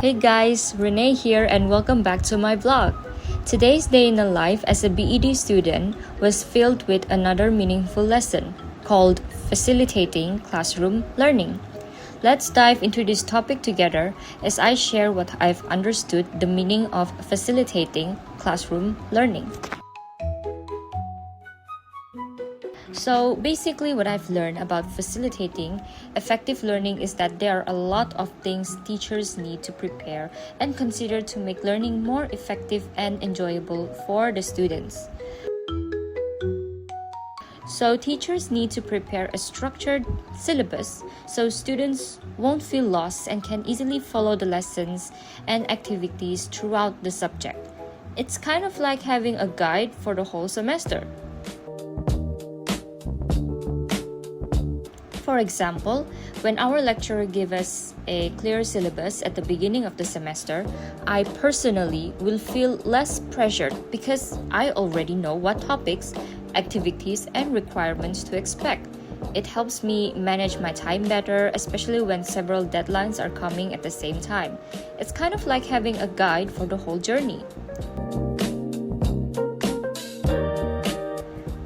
Hey guys, Renee here and welcome back to my vlog. Today's day in the life as a BED student was filled with another meaningful lesson called facilitating classroom learning. Let's dive into this topic together as I share what I've understood the meaning of facilitating classroom learning. So basically what I've learned about facilitating effective learning is that there are a lot of things teachers need to prepare and consider to make learning more effective and enjoyable for the students. So teachers need to prepare a structured syllabus so students won't feel lost and can easily follow the lessons and activities throughout the subject. It's kind of like having a guide for the whole semester. For example, when our lecturer gives us a clear syllabus at the beginning of the semester, I personally will feel less pressured because I already know what topics, activities, and requirements to expect. It helps me manage my time better, especially when several deadlines are coming at the same time. It's kind of like having a guide for the whole journey.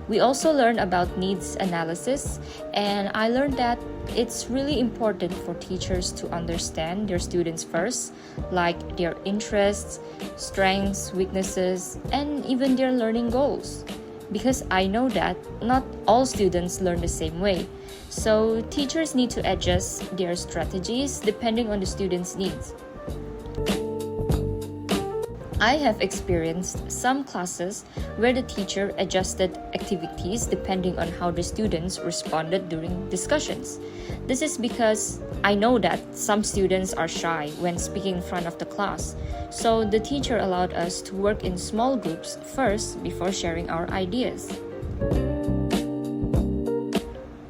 We also learn about needs analysis, and I learned that it's really important for teachers to understand their students first, like their interests, strengths, weaknesses, and even their learning goals. Because I know that not all students learn the same way, so teachers need to adjust their strategies depending on the students' needs. I have experienced some classes where the teacher adjusted activities depending on how the students responded during discussions. This is because I know that some students are shy when speaking in front of the class, so the teacher allowed us to work in small groups first before sharing our ideas.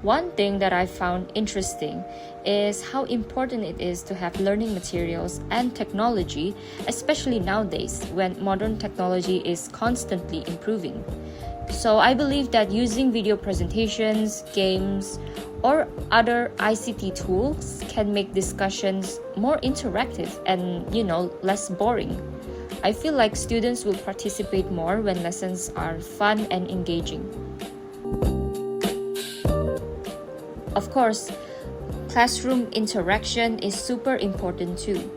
One thing that I found interesting is how important it is to have learning materials and technology, especially nowadays when modern technology is constantly improving. So I believe that using video presentations, games, or other ICT tools can make discussions more interactive and, less boring. I feel like students will participate more when lessons are fun and engaging. Of course, classroom interaction is super important too.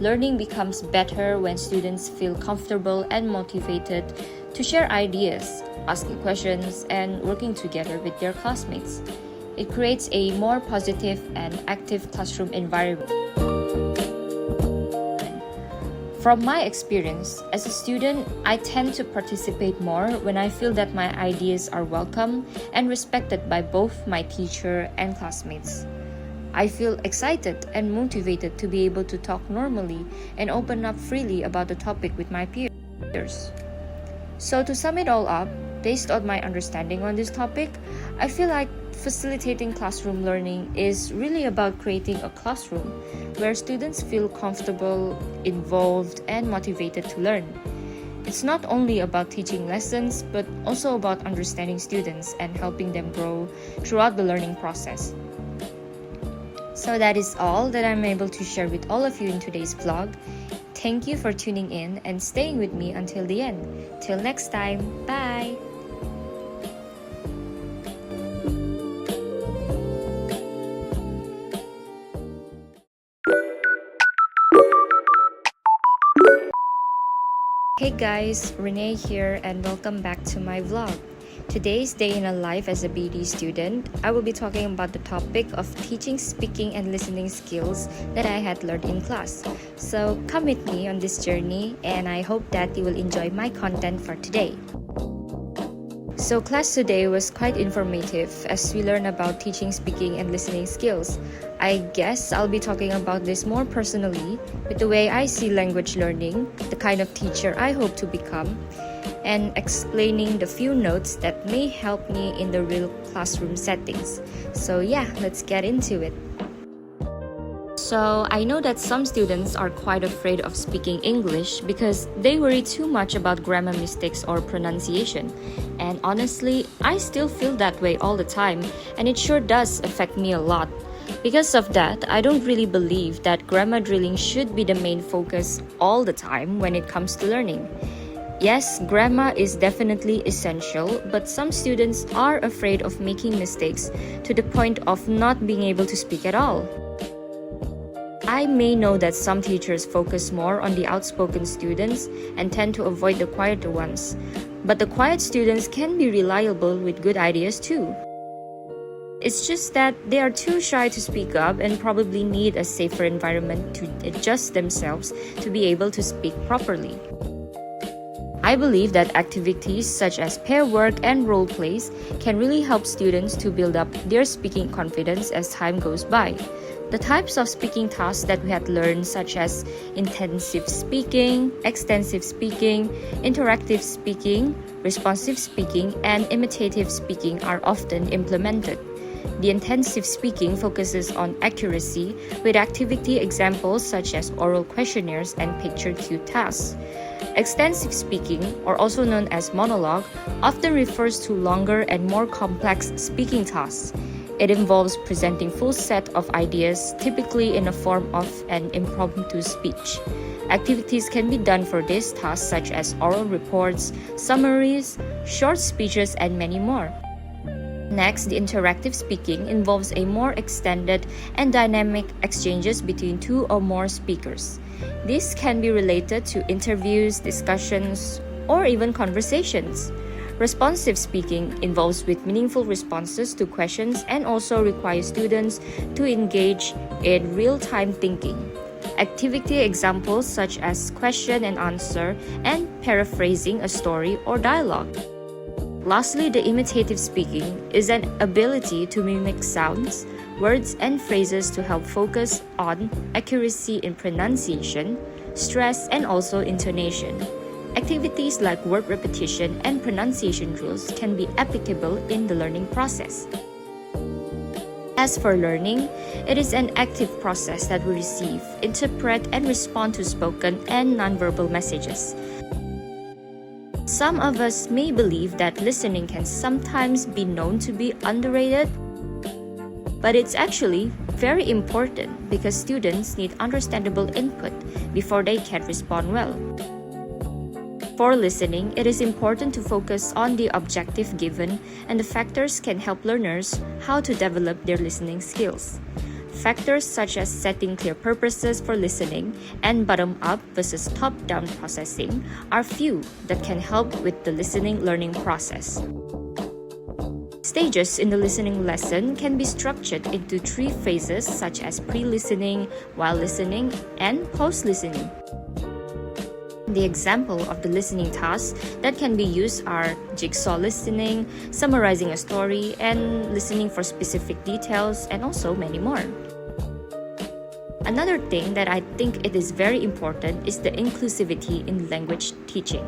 Learning becomes better when students feel comfortable and motivated to share ideas, asking questions, and working together with their classmates. It creates a more positive and active classroom environment. From my experience, as a student, I tend to participate more when I feel that my ideas are welcome and respected by both my teacher and classmates. I feel excited and motivated to be able to talk normally and open up freely about the topic with my peers. So to sum it all up, based on my understanding on this topic, I feel like facilitating classroom learning is really about creating a classroom where students feel comfortable, involved, and motivated to learn. It's not only about teaching lessons, but also about understanding students and helping them grow throughout the learning process. So that is all that I'm able to share with all of you in today's vlog. Thank you for tuning in and staying with me until the end. Till next time, bye! Hey guys, Renee here and welcome back to my vlog. Today's day in a life as a BD student, I will be talking about the topic of teaching speaking and listening skills that I had learned in class. So come with me on this journey and I hope that you will enjoy my content for today. So class today was quite informative as we learn about teaching speaking and listening skills. I guess I'll be talking about this more personally with the way I see language learning, the kind of teacher I hope to become, and explaining the few notes that may help me in the real classroom settings. So yeah, let's get into it. So I know that some students are quite afraid of speaking English because they worry too much about grammar mistakes or pronunciation. And honestly, I still feel that way all the time, and it sure does affect me a lot. Because of that, I don't really believe that grammar drilling should be the main focus all the time when it comes to learning. Yes, grammar is definitely essential, but some students are afraid of making mistakes to the point of not being able to speak at all. I may know that some teachers focus more on the outspoken students and tend to avoid the quieter ones, but the quiet students can be reliable with good ideas too. It's just that they are too shy to speak up and probably need a safer environment to adjust themselves to be able to speak properly. I believe that activities such as pair work and role plays can really help students to build up their speaking confidence as time goes by. The types of speaking tasks that we had learned, such as intensive speaking, extensive speaking, interactive speaking, responsive speaking, and imitative speaking, are often implemented. The intensive speaking focuses on accuracy with activity examples such as oral questionnaires and picture cue tasks. Extensive speaking, or also known as monologue, often refers to longer and more complex speaking tasks. It involves presenting full set of ideas, typically in the form of an impromptu speech. Activities can be done for this task such as oral reports, summaries, short speeches, and many more. Next, the interactive speaking involves a more extended and dynamic exchanges between two or more speakers. This can be related to interviews, discussions, or even conversations. Responsive speaking involves with meaningful responses to questions and also requires students to engage in real-time thinking. Activity examples such as question and answer and paraphrasing a story or dialogue. Lastly, the imitative speaking is an ability to mimic sounds, words, and phrases to help focus on accuracy in pronunciation, stress, and also intonation. Activities like word repetition and pronunciation drills can be applicable in the learning process. As for learning, it is an active process that we receive, interpret, and respond to spoken and nonverbal messages. Some of us may believe that listening can sometimes be known to be underrated, but it's actually very important because students need understandable input before they can respond well. For listening, it is important to focus on the objective given, and the factors can help learners how to develop their listening skills. Factors such as setting clear purposes for listening and bottom-up versus top-down processing are few that can help with the listening learning process. Stages in the listening lesson can be structured into 3 phases such as pre-listening, while listening, and post-listening. The example of the listening tasks that can be used are jigsaw listening, summarizing a story, and listening for specific details, and also many more. Another thing that I think it is very important is the inclusivity in language teaching.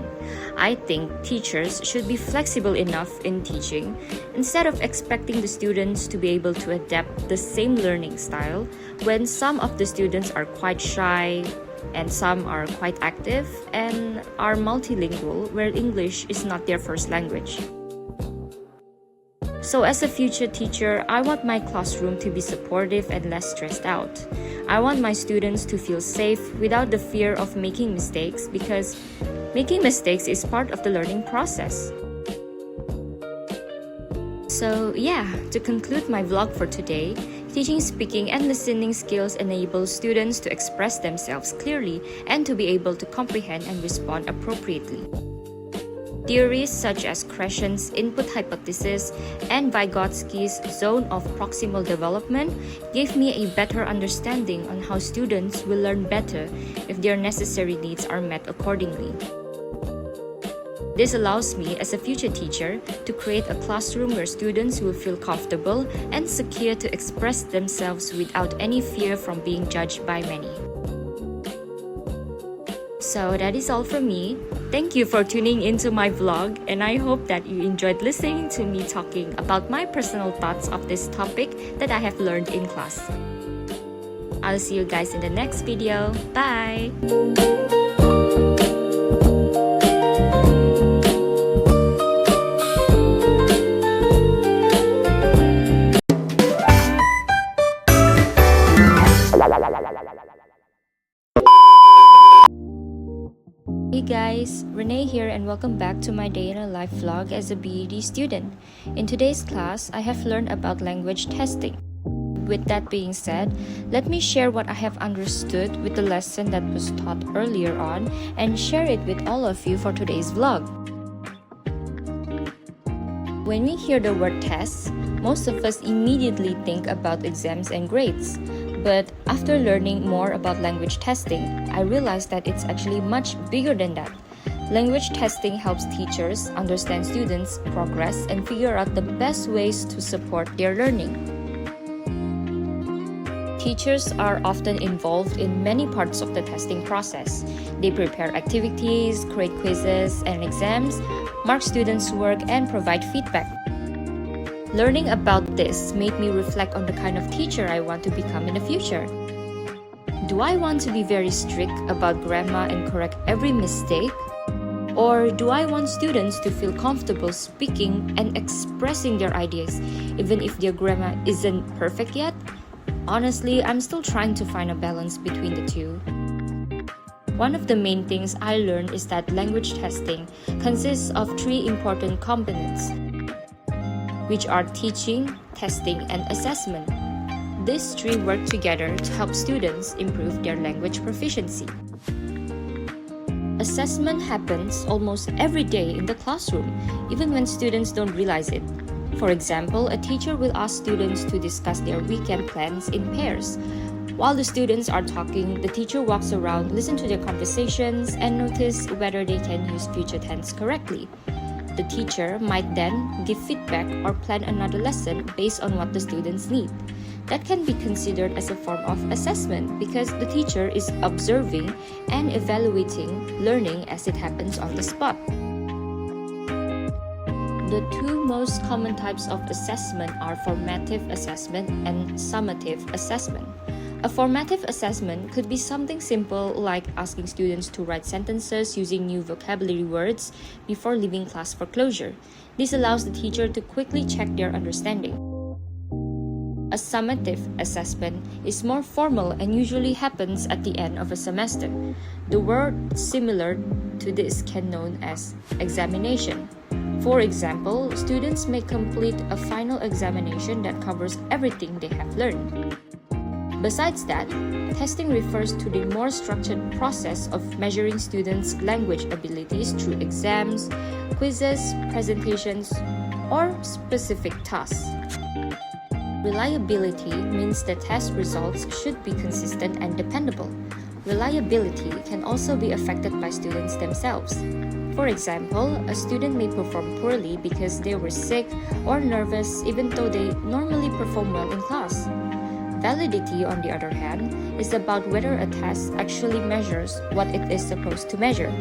I think teachers should be flexible enough in teaching. Instead of expecting the students to be able to adapt the same learning style, when some of the students are quite shy, and some are quite active and are multilingual where English is not their first language. So as a future teacher, I want my classroom to be supportive and less stressed out. I want my students to feel safe without the fear of making mistakes, because making mistakes is part of the learning process. So yeah, to conclude my vlog for today, teaching speaking and listening skills enable students to express themselves clearly and to be able to comprehend and respond appropriately. Theories such as Crescent's input hypothesis and Vygotsky's zone of proximal development gave me a better understanding on how students will learn better if their necessary needs are met accordingly. This allows me as a future teacher to create a classroom where students will feel comfortable and secure to express themselves without any fear from being judged by many. So that is all from me. Thank you for tuning into my vlog, and I hope that you enjoyed listening to me talking about my personal thoughts of this topic that I have learned in class. I'll see you guys in the next video. Bye! guys, Renee here and welcome back to my day in a life vlog as a BEd student. In today's class, I have learned about language testing. With that being said, let me share what I have understood with the lesson that was taught earlier on and share it with all of you for today's vlog. When we hear the word tests, most of us immediately think about exams and grades. But after learning more about language testing, I realized that it's actually much bigger than that. Language testing helps teachers understand students' progress and figure out the best ways to support their learning. Teachers are often involved in many parts of the testing process. They prepare activities, create quizzes and exams, mark students' work, and provide feedback. Learning about this made me reflect on the kind of teacher I want to become in the future. Do I want to be very strict about grammar and correct every mistake? Or do I want students to feel comfortable speaking and expressing their ideas, even if their grammar isn't perfect yet? Honestly, I'm still trying to find a balance between the two. One of the main things I learned is that language testing consists of 3 important components, which are teaching, testing, and assessment. These 3 work together to help students improve their language proficiency. Assessment happens almost every day in the classroom, even when students don't realize it. For example, a teacher will ask students to discuss their weekend plans in pairs. While the students are talking, the teacher walks around, listens to their conversations, and notices whether they can use future tense correctly. The teacher might then give feedback or plan another lesson based on what the students need. That can be considered as a form of assessment because the teacher is observing and evaluating learning as it happens on the spot. The 2 most common types of assessment are formative assessment and summative assessment. A formative assessment could be something simple like asking students to write sentences using new vocabulary words before leaving class for closure. This allows the teacher to quickly check their understanding. A summative assessment is more formal and usually happens at the end of a semester. The word similar to this can be known as examination. For example, students may complete a final examination that covers everything they have learned. Besides that, testing refers to the more structured process of measuring students' language abilities through exams, quizzes, presentations, or specific tasks. Reliability means the test results should be consistent and dependable. Reliability can also be affected by students themselves. For example, a student may perform poorly because they were sick or nervous even though they normally perform well in class. Validity, on the other hand, is about whether a test actually measures what it is supposed to measure.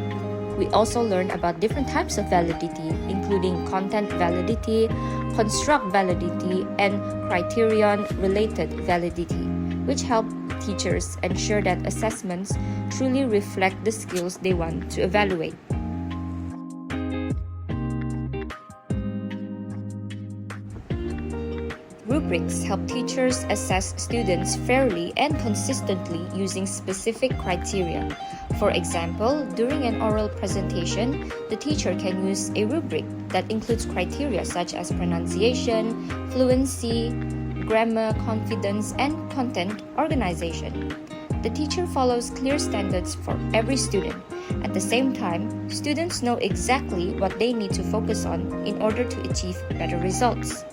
We also learn about different types of validity, including content validity, construct validity, and criterion-related validity, which help teachers ensure that assessments truly reflect the skills they want to evaluate. Rubrics help teachers assess students fairly and consistently using specific criteria. For example, during an oral presentation, the teacher can use a rubric that includes criteria such as pronunciation, fluency, grammar, confidence, and content organization. The teacher follows clear standards for every student. At the same time, students know exactly what they need to focus on in order to achieve better results.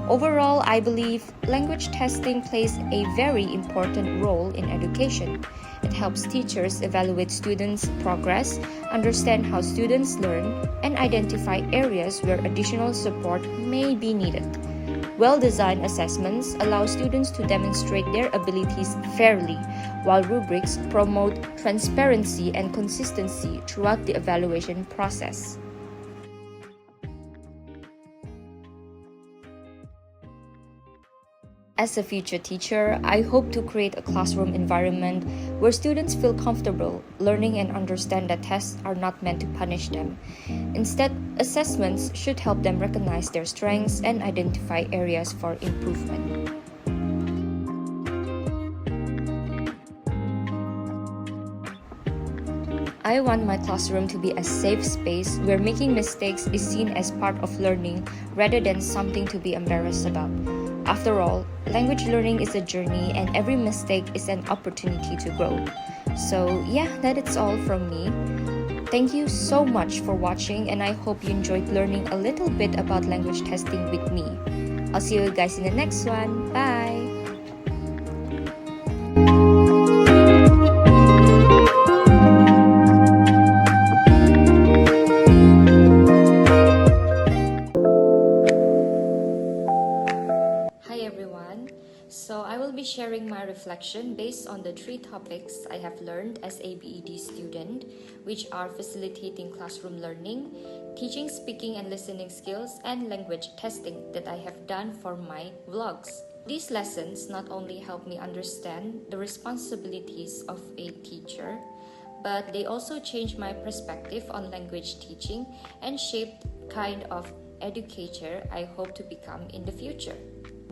Overall, I believe language testing plays a very important role in education. It helps teachers evaluate students' progress, understand how students learn, and identify areas where additional support may be needed. Well-designed assessments allow students to demonstrate their abilities fairly, while rubrics promote transparency and consistency throughout the evaluation process. As a future teacher, I hope to create a classroom environment where students feel comfortable learning and understand that tests are not meant to punish them. Instead, assessments should help them recognize their strengths and identify areas for improvement. I want my classroom to be a safe space where making mistakes is seen as part of learning rather than something to be embarrassed about. After all, language learning is a journey and every mistake is an opportunity to grow. So yeah, that is all from me. Thank you so much for watching, and I hope you enjoyed learning a little bit about language testing with me. I'll see you guys in the next one. Bye! Hi everyone. So I will be sharing my reflection based on the 3 topics I have learned as a BED student, which are facilitating classroom learning, teaching speaking and listening skills, and language testing that I have done for my vlogs. These lessons not only help me understand the responsibilities of a teacher, but they also changed my perspective on language teaching and shaped the kind of educator I hope to become in the future.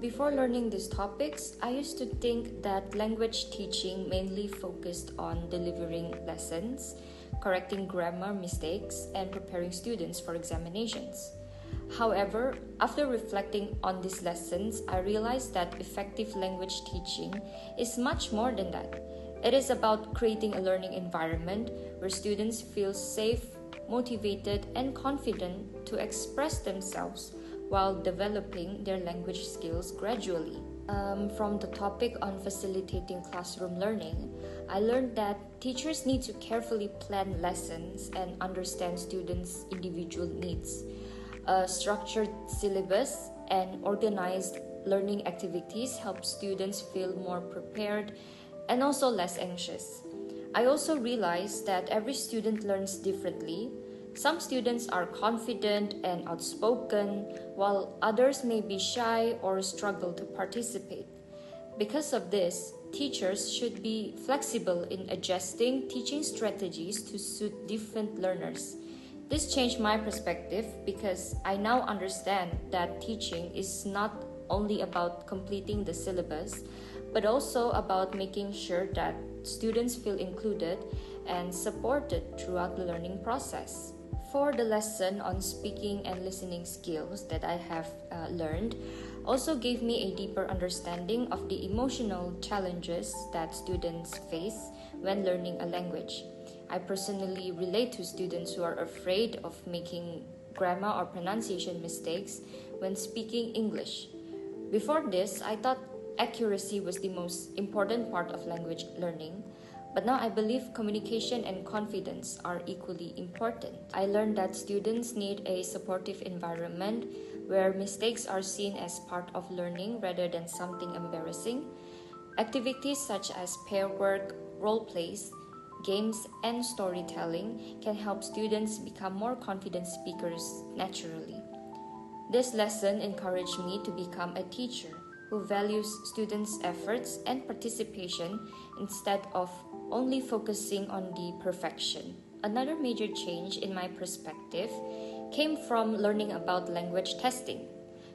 Before learning these topics, I used to think that language teaching mainly focused on delivering lessons, correcting grammar mistakes, and preparing students for examinations. However, after reflecting on these lessons, I realized that effective language teaching is much more than that. It is about creating a learning environment where students feel safe, motivated, and confident to express themselves while developing their language skills gradually. From the topic on facilitating classroom learning, I learned that teachers need to carefully plan lessons and understand students' individual needs. A structured syllabus and organized learning activities help students feel more prepared and also less anxious. I also realized that every student learns differently. Some students are confident and outspoken, while others may be shy or struggle to participate. Because of this, teachers should be flexible in adjusting teaching strategies to suit different learners. This changed my perspective because I now understand that teaching is not only about completing the syllabus, but also about making sure that students feel included and supported throughout the learning process. For the lesson on speaking and listening skills that I have learned also gave me a deeper understanding of the emotional challenges that students face when learning a language. I personally relate to students who are afraid of making grammar or pronunciation mistakes when speaking English. Before this, I thought accuracy was the most important part of language learning. But now I believe communication and confidence are equally important. I learned that students need a supportive environment where mistakes are seen as part of learning rather than something embarrassing. Activities such as pair work, role plays, games, and storytelling can help students become more confident speakers naturally. This lesson encouraged me to become a teacher who values students' efforts and participation instead of only focusing on the perfection. Another major change in my perspective came from learning about language testing.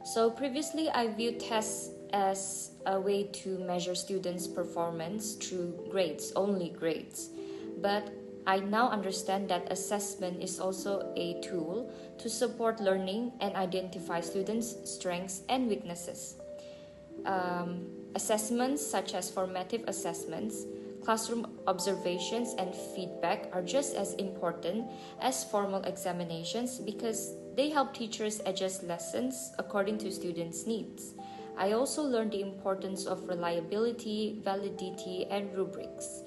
So previously, I viewed tests as a way to measure students' performance through grades, only grades. But I now understand that assessment is also a tool to support learning and identify students' strengths and weaknesses. Assessments such as formative assessments, classroom observations, and feedback are just as important as formal examinations because they help teachers adjust lessons according to students' needs. I also learned the importance of reliability, validity, and rubrics.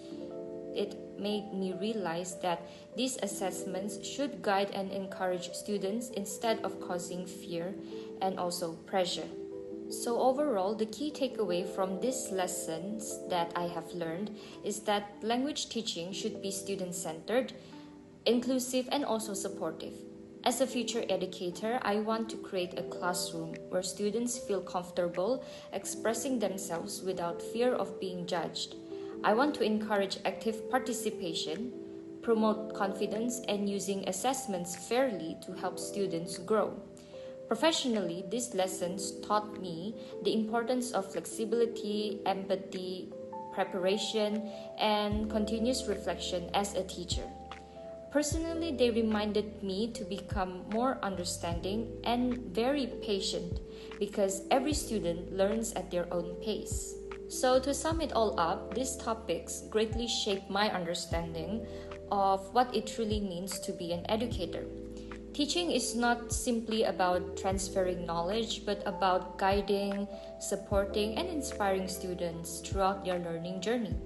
It made me realize that these assessments should guide and encourage students instead of causing fear and also pressure. So overall, the key takeaway from these lessons that I have learned is that language teaching should be student-centered, inclusive, and also supportive. As a future educator, I want to create a classroom where students feel comfortable expressing themselves without fear of being judged. I want to encourage active participation, promote confidence, and using assessments fairly to help students grow. Professionally, these lessons taught me the importance of flexibility, empathy, preparation, and continuous reflection as a teacher. Personally, they reminded me to become more understanding and very patient because every student learns at their own pace. So, to sum it all up, these topics greatly shaped my understanding of what it truly means to be an educator. Teaching is not simply about transferring knowledge, but about guiding, supporting, and inspiring students throughout their learning journey.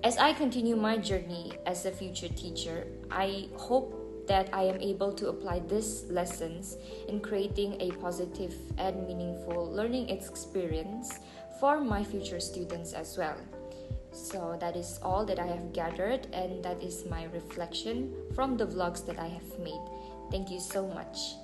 As I continue my journey as a future teacher, I hope that I am able to apply these lessons in creating a positive and meaningful learning experience for my future students as well. So that is all that I have gathered, and that is my reflection from the vlogs that I have made. Thank you so much.